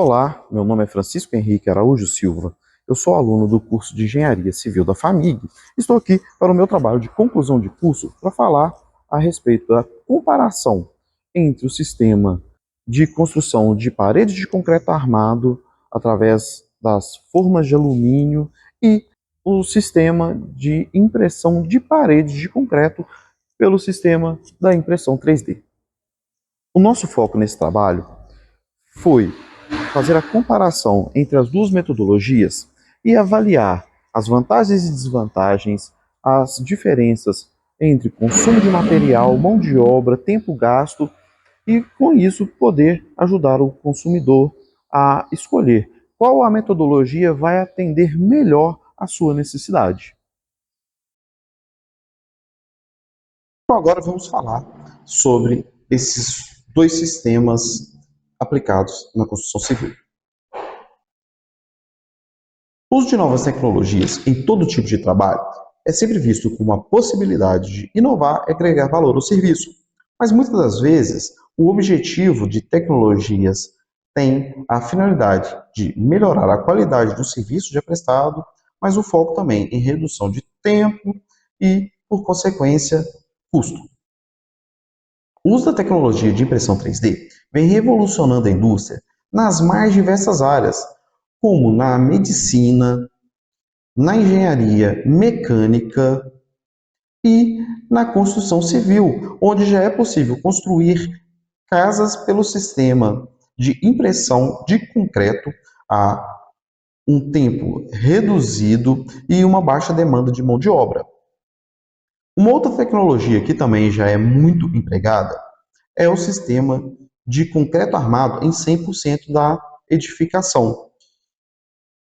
Olá, meu nome é Francisco Henrique Araújo Silva. Eu sou aluno do curso de Engenharia Civil da FAMIG. Estou aqui para o meu trabalho de conclusão de curso para falar a respeito da comparação entre o sistema de construção de paredes de concreto armado através das formas de alumínio e o sistema de impressão de paredes de concreto pelo sistema da impressão 3D. O nosso foco nesse trabalho foi fazer a comparação entre as duas metodologias e avaliar as vantagens e desvantagens, as diferenças entre consumo de material, mão de obra, tempo gasto e, com isso, poder ajudar o consumidor a escolher qual a metodologia vai atender melhor a sua necessidade. Então, agora vamos falar sobre esses dois sistemas aplicados na construção civil. O uso de novas tecnologias em todo tipo de trabalho é sempre visto como uma possibilidade de inovar e agregar valor ao serviço, mas muitas das vezes o objetivo de tecnologias tem a finalidade de melhorar a qualidade do serviço já prestado, mas o foco também em redução de tempo e, por consequência, custo. O uso da tecnologia de impressão 3D vem revolucionando a indústria nas mais diversas áreas, como na medicina, na engenharia mecânica e na construção civil, onde já é possível construir casas pelo sistema de impressão de concreto a um tempo reduzido e uma baixa demanda de mão de obra. Uma outra tecnologia que também já é muito empregada é o sistema de concreto armado em 100% da edificação,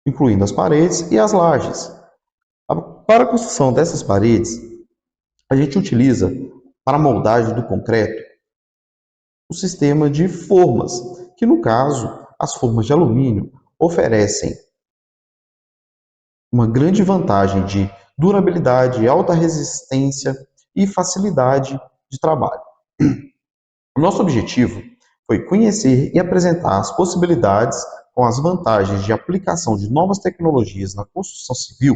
incluindo as paredes e as lajes. Para a construção dessas paredes, a gente utiliza, para a moldagem do concreto, o sistema de formas, que no caso, as formas de alumínio oferecem uma grande vantagem de durabilidade, alta resistência e facilidade de trabalho. O nosso objetivo foi conhecer e apresentar as possibilidades com as vantagens de aplicação de novas tecnologias na construção civil,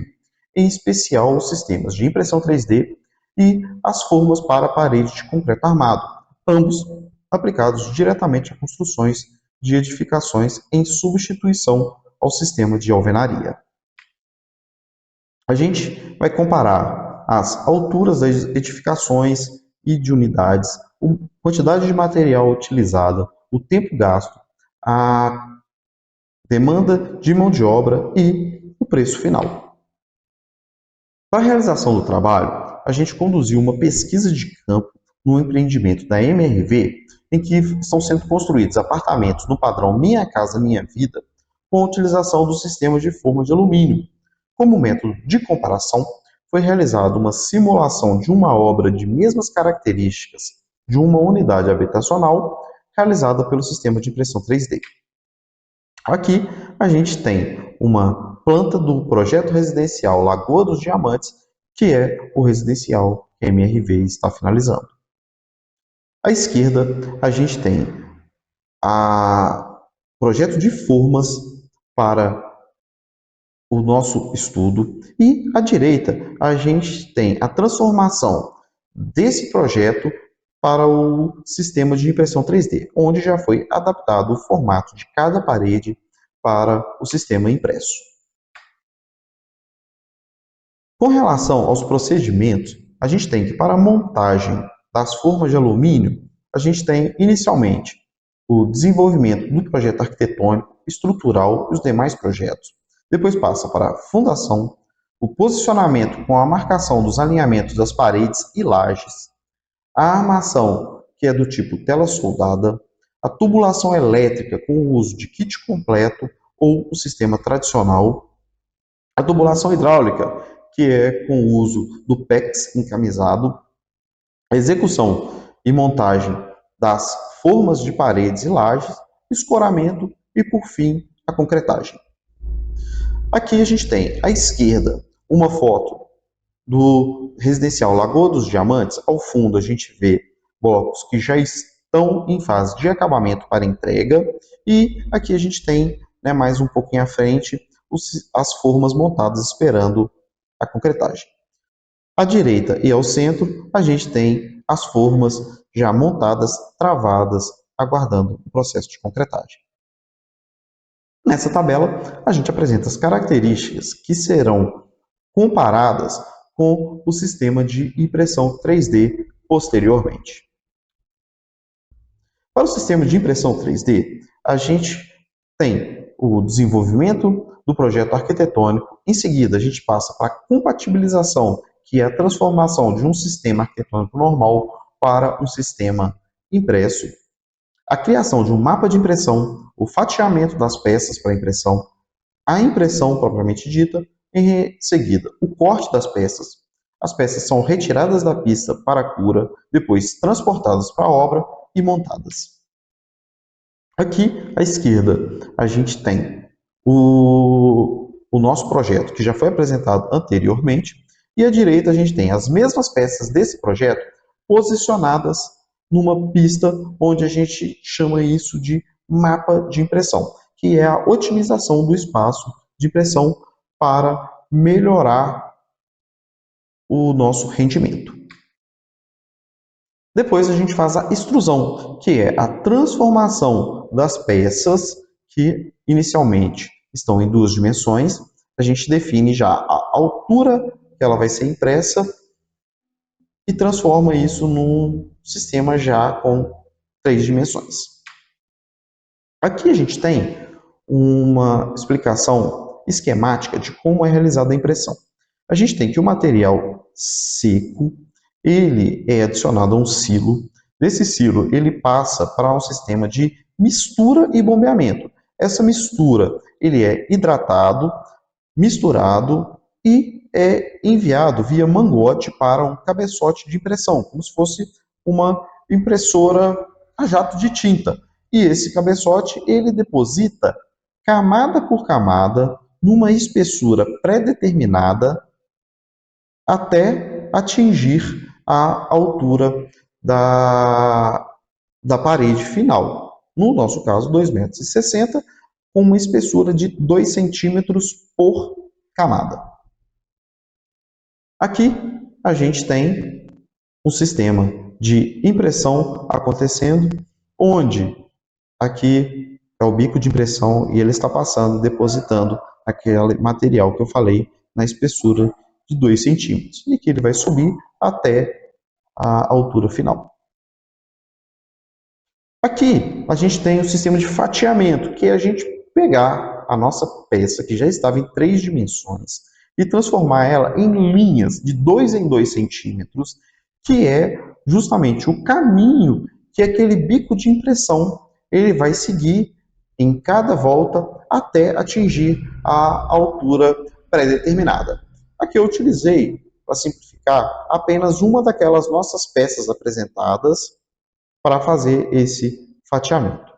em especial os sistemas de impressão 3D e as formas para paredes de concreto armado, ambos aplicados diretamente a construções de edificações em substituição ao sistema de alvenaria. A gente vai comparar as alturas das edificações e de unidades, a quantidade de material utilizada, o tempo gasto, a demanda de mão de obra e o preço final. Para a realização do trabalho, a gente conduziu uma pesquisa de campo no empreendimento da MRV, em que estão sendo construídos apartamentos no padrão Minha Casa Minha Vida, com a utilização do sistema de forma de alumínio. Como método de comparação, foi realizada uma simulação de uma obra de mesmas características de uma unidade habitacional, realizada pelo sistema de impressão 3D. Aqui a gente tem uma planta do projeto residencial Lagoa dos Diamantes, que é o residencial que a MRV está finalizando. À esquerda, a gente tem o projeto de formas para o nosso estudo e à direita, a gente tem a transformação desse projeto para o sistema de impressão 3D, onde já foi adaptado o formato de cada parede para o sistema impresso. Com relação aos procedimentos, a gente tem que, para a montagem das formas de alumínio, a gente tem inicialmente o desenvolvimento do projeto arquitetônico, estrutural e os demais projetos. Depois passa para a fundação, o posicionamento com a marcação dos alinhamentos das paredes e lajes, a armação, que é do tipo tela soldada, a tubulação elétrica com o uso de kit completo ou o sistema tradicional, a tubulação hidráulica, que é com o uso do PEX encamisado, a execução e montagem das formas de paredes e lajes, escoramento e, por fim, a concretagem. Aqui a gente tem à esquerda uma foto do residencial Lagoa dos Diamantes. Ao fundo a gente vê blocos que já estão estão em fase de acabamento para entrega, e aqui a gente tem, né, mais um pouquinho à frente, as formas montadas esperando a concretagem. À direita e ao centro, a gente tem as formas já montadas, travadas, aguardando o processo de concretagem. Nessa tabela, a gente apresenta as características que serão comparadas com o sistema de impressão 3D posteriormente. Para o sistema de impressão 3D, a gente tem o desenvolvimento do projeto arquitetônico, em seguida a gente passa para a compatibilização, que é a transformação de um sistema arquitetônico normal para um sistema impresso, a criação de um mapa de impressão, o fatiamento das peças para impressão, a impressão propriamente dita, em seguida o corte das peças. As peças são retiradas da pista para a cura, depois transportadas para a obra e montadas. Aqui à esquerda a gente tem o nosso projeto que já foi apresentado anteriormente, e à direita a gente tem as mesmas peças desse projeto posicionadas numa pista onde a gente chama isso de mapa de impressão, que é a otimização do espaço de impressão para melhorar o nosso rendimento. Depois a gente faz a extrusão, que é a transformação das peças que inicialmente estão em 2 dimensões. A gente define já a altura que ela vai ser impressa e transforma isso num sistema já com 3 dimensões. Aqui a gente tem uma explicação esquemática de como é realizada a impressão. A gente tem que o material seco, ele é adicionado a um silo. Desse silo, ele passa para um sistema de mistura e bombeamento. Essa mistura, ele é hidratado, misturado e é enviado via mangote para um cabeçote de impressão, como se fosse uma impressora a jato de tinta. E esse cabeçote, ele deposita camada por camada, numa espessura pré-determinada, até atingir a altura da parede final. No nosso caso, 2,60 m, com uma espessura de 2 centímetros por camada. Aqui a gente tem um sistema de impressão acontecendo, onde aqui é o bico de impressão e ele está passando, depositando aquele material que eu falei na espessura de 2 centímetros, e que ele vai subir até a altura final. Aqui a gente tem o sistema de fatiamento, que é a gente pegar a nossa peça, que já estava em 3 dimensões, e transformar ela em linhas de 2 em 2 centímetros, que é justamente o caminho que aquele bico de impressão ele vai seguir em cada volta até atingir a altura pré-determinada. Aqui eu utilizei, para simplificar, apenas uma daquelas nossas peças apresentadas para fazer esse fatiamento.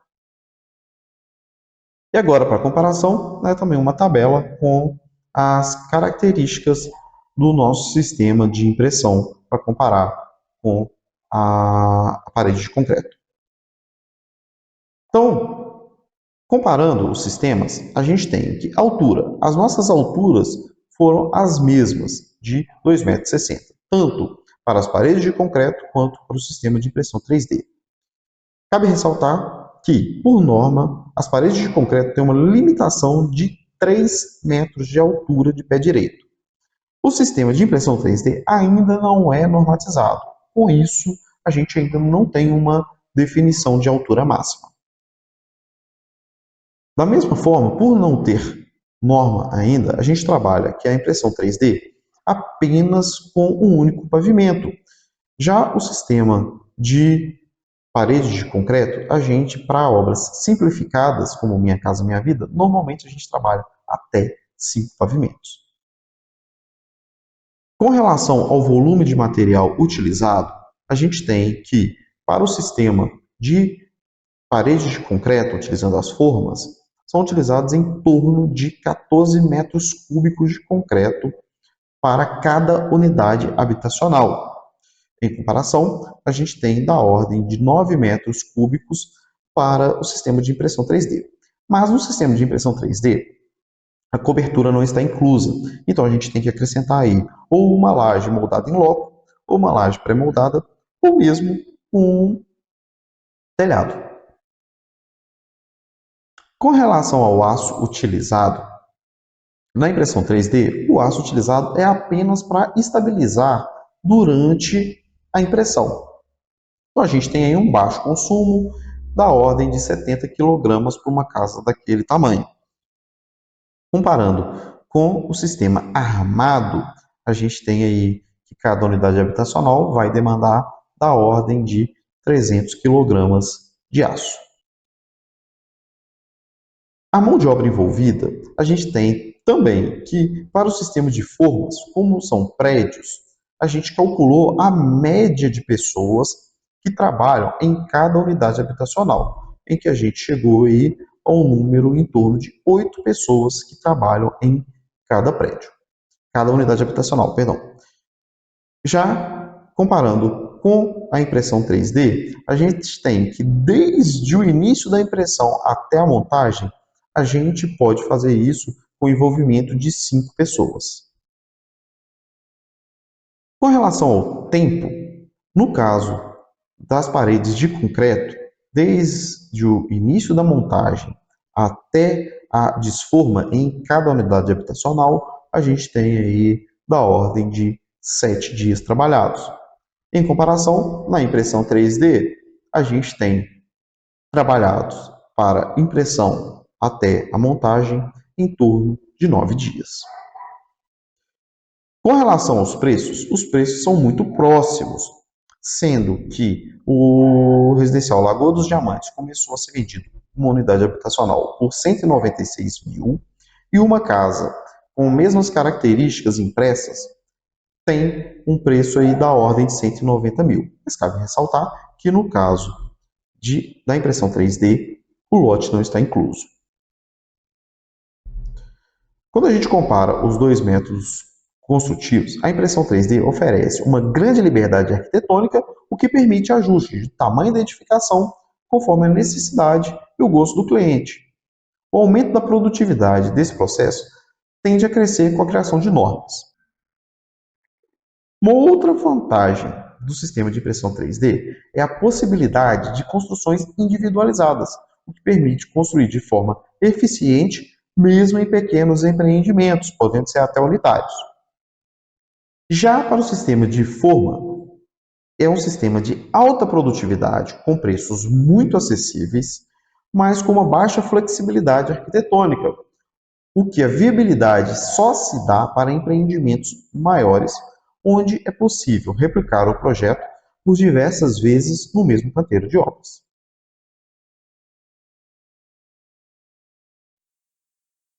E agora, para comparação, né, também uma tabela com as características do nosso sistema de impressão para comparar com a parede de concreto. Então, comparando os sistemas, a gente tem que altura. As nossas alturas foram as mesmas, de 2,60 m, tanto para as paredes de concreto quanto para o sistema de impressão 3D. Cabe ressaltar que, por norma, as paredes de concreto têm uma limitação de 3 metros de altura de pé direito. O sistema de impressão 3D ainda não é normatizado. Com isso, a gente ainda não tem uma definição de altura máxima. Da mesma forma, por não ter norma ainda, a gente trabalha que a impressão 3D apenas com um único pavimento. Já o sistema de parede de concreto, a gente, para obras simplificadas, como Minha Casa Minha Vida, normalmente a gente trabalha até 5 pavimentos. Com relação ao volume de material utilizado, a gente tem que, para o sistema de parede de concreto, utilizando as formas, são utilizados em torno de 14 metros cúbicos de concreto para cada unidade habitacional. Em comparação, a gente tem da ordem de 9 metros cúbicos para o sistema de impressão 3D. Mas no sistema de impressão 3D, a cobertura não está inclusa. Então a gente tem que acrescentar aí ou uma laje moldada em loco, ou uma laje pré-moldada, ou mesmo um telhado. Com relação ao aço utilizado, na impressão 3D, o aço utilizado é apenas para estabilizar durante a impressão. Então a gente tem aí um baixo consumo da ordem de 70 kg para uma casa daquele tamanho. Comparando com o sistema armado, a gente tem aí que cada unidade habitacional vai demandar da ordem de 300 kg de aço. A mão de obra envolvida, a gente tem também que, para o sistema de formas, como são prédios, a gente calculou a média de pessoas que trabalham em cada unidade habitacional, em que a gente chegou aí a um número em torno de 8 pessoas que trabalham em cada prédio, cada unidade habitacional, perdão. Já comparando com a impressão 3D, a gente tem que desde o início da impressão até a montagem, a gente pode fazer isso com o envolvimento de 5 pessoas. Com relação ao tempo, no caso das paredes de concreto, desde o início da montagem até a desforma em cada unidade habitacional, a gente tem aí da ordem de 7 dias trabalhados. Em comparação, na impressão 3D, a gente tem trabalhados para impressão até a montagem em torno de 9 dias. Com relação aos preços, os preços são muito próximos, sendo que o residencial Lagoa dos Diamantes começou a ser vendido uma unidade habitacional por 196 mil e uma casa com mesmas características impressas tem um preço aí da ordem de 190 mil. Mas cabe ressaltar que no caso da impressão 3D, o lote não está incluso. Quando a gente compara os dois métodos construtivos, a impressão 3D oferece uma grande liberdade arquitetônica, o que permite ajuste de tamanho da edificação conforme a necessidade e o gosto do cliente. O aumento da produtividade desse processo tende a crescer com a criação de normas. Uma outra vantagem do sistema de impressão 3D é a possibilidade de construções individualizadas, o que permite construir de forma eficiente, mesmo em pequenos empreendimentos, podendo ser até unitários. Já para o sistema de forma, é um sistema de alta produtividade, com preços muito acessíveis, mas com uma baixa flexibilidade arquitetônica, o que a viabilidade só se dá para empreendimentos maiores, onde é possível replicar o projeto por diversas vezes no mesmo canteiro de obras.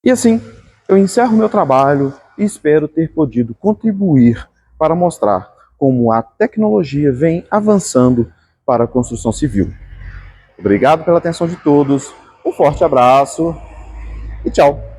E assim, eu encerro meu trabalho e espero ter podido contribuir para mostrar como a tecnologia vem avançando para a construção civil. Obrigado pela atenção de todos, um forte abraço e tchau!